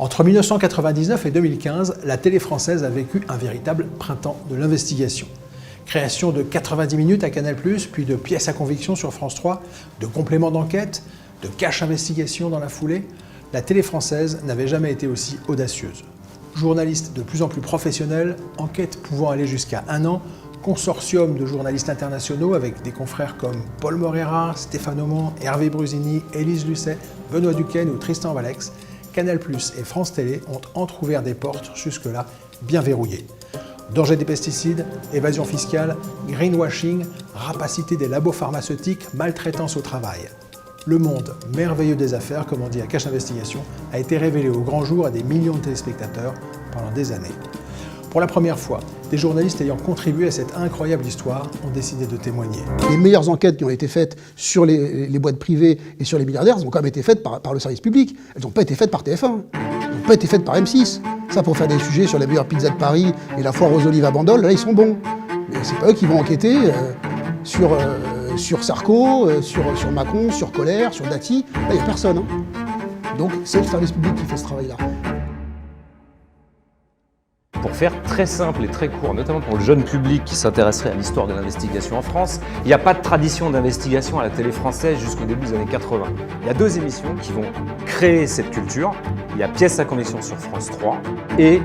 Entre 1999 et 2015, la télé française a vécu un véritable printemps de l'investigation. Création de 90 minutes à Canal+, puis de pièces à conviction sur France 3, de compléments d'enquête, de cache investigation dans la foulée, la télé française n'avait jamais été aussi audacieuse. Journalistes de plus en plus professionnels, enquêtes pouvant aller jusqu'à 1 an, consortium de journalistes internationaux avec des confrères comme Paul Moreira, Stéphane Aumont, Hervé Brusini, Élise Lucet, Benoît Duquesne ou Tristan Valex, Canal+ et France Télé ont entrouvert des portes jusque-là bien verrouillées. Danger des pesticides, évasion fiscale, greenwashing, rapacité des labos pharmaceutiques, maltraitance au travail. Le monde merveilleux des affaires, comme on dit à Cache Investigation, a été révélé au grand jour à des millions de téléspectateurs pendant des années. Pour la première fois, des journalistes ayant contribué à cette incroyable histoire ont décidé de témoigner. Les meilleures enquêtes qui ont été faites sur les boîtes privées et sur les milliardaires, elles ont quand même été faites par le service public. Elles n'ont pas été faites par TF1, elles n'ont pas été faites par M6. Ça, pour faire des sujets sur la meilleure pizza de Paris et la foire aux olives à Bandol, là, ils sont bons. Mais c'est pas eux qui vont enquêter sur Sarko, sur Macron, sur Collère, sur Dati. Là, il n'y a personne. Donc, c'est le service public qui fait ce travail-là. Pour faire très simple et très court, notamment pour le jeune public qui s'intéresserait à l'histoire de l'investigation en France, il n'y a pas de tradition d'investigation à la télé française jusqu'au début des années 80. Il y a 2 émissions qui vont créer cette culture. Il y a Pièces à conviction sur France 3 et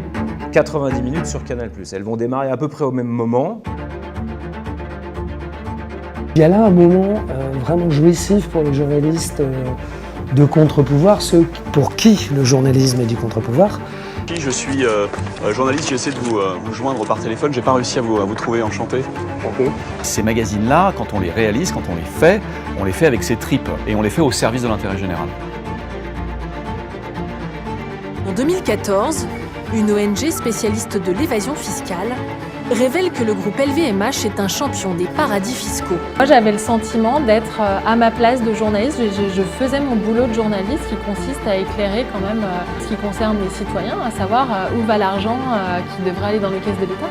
90 minutes sur Canal+. Elles vont démarrer à peu près au même moment. Il y a là un moment vraiment jouissif pour les journalistes de contre-pouvoir, ceux pour qui le journalisme est du contre-pouvoir. Je suis journaliste, j'ai essayé de vous joindre par téléphone, j'ai pas réussi à vous trouver, enchanté. Ces magazines-là, quand on les réalise, quand on les fait avec ses tripes et on les fait au service de l'intérêt général. En 2014, une ONG spécialiste de l'évasion fiscale révèle que le groupe LVMH est un champion des paradis fiscaux. Moi, j'avais le sentiment d'être à ma place de journaliste. Je faisais mon boulot de journaliste qui consiste à éclairer quand même ce qui concerne les citoyens, à savoir où va l'argent qui devrait aller dans les caisses de l'État.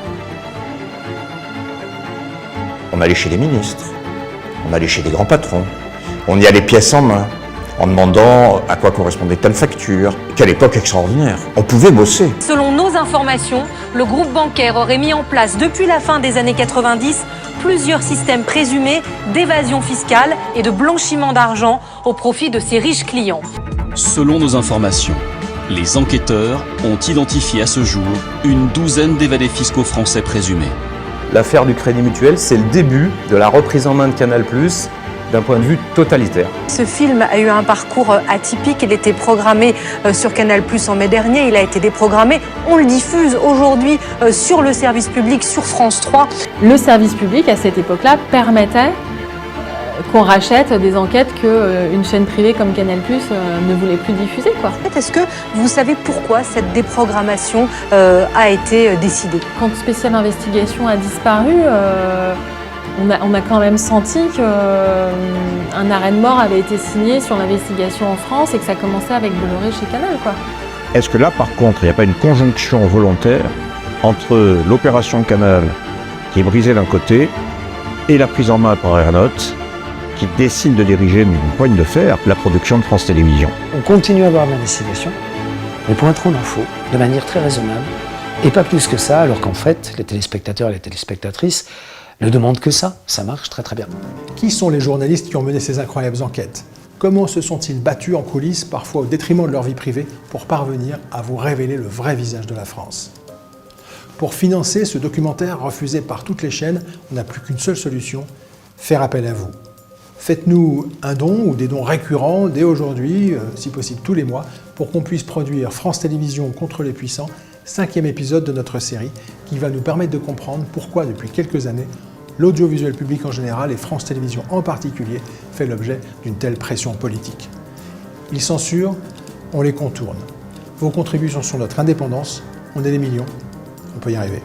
On allait chez les ministres, on allait chez les grands patrons, on y allait pièce en main, en demandant à quoi correspondait telle facture. Quelle époque extraordinaire. On pouvait bosser. Selon nos informations, le groupe bancaire aurait mis en place depuis la fin des années 90 plusieurs systèmes présumés d'évasion fiscale et de blanchiment d'argent au profit de ses riches clients. Selon nos informations, les enquêteurs ont identifié à ce jour une 12aine d'évadés fiscaux français présumés. L'affaire du Crédit Mutuel, c'est le début de la reprise en main de Canal+, d'un point de vue totalitaire. Ce film a eu un parcours atypique, il était programmé sur Canal+ en mai dernier, il a été déprogrammé, on le diffuse aujourd'hui sur le service public, sur France 3. Le service public, à cette époque-là, permettait qu'on rachète des enquêtes qu'une chaîne privée comme Canal+ ne voulait plus diffuser, quoi. Est-ce que vous savez pourquoi cette déprogrammation a été décidée? Quand Spécial Investigation a disparu, on a quand même senti qu'un arrêt de mort avait été signé sur l'investigation en France et que ça commençait avec Bolloré chez Canal, quoi. Est-ce que là, par contre, il n'y a pas une conjonction volontaire entre l'opération Canal qui est brisée d'un côté et la prise en main par Ernotte qui décide de diriger d'une poigne de fer la production de France Télévisions? On continue à avoir de l'investigation, mais pour être en info, de manière très raisonnable, et pas plus que ça, alors qu'en fait, les téléspectateurs et les téléspectatrices ne demandent que ça marche très très bien. Qui sont les journalistes qui ont mené ces incroyables enquêtes? Comment se sont-ils battus en coulisses, parfois au détriment de leur vie privée, pour parvenir à vous révéler le vrai visage de la France? Pour financer ce documentaire refusé par toutes les chaînes, on n'a plus qu'une seule solution, faire appel à vous. Faites-nous un don ou des dons récurrents dès aujourd'hui, si possible tous les mois, pour qu'on puisse produire France Télévisions contre les puissants, 5e épisode de notre série, qui va nous permettre de comprendre pourquoi, depuis quelques années, l'audiovisuel public en général et France Télévisions en particulier fait l'objet d'une telle pression politique. Ils censurent, on les contourne. Vos contributions sont notre indépendance, on est des millions, on peut y arriver.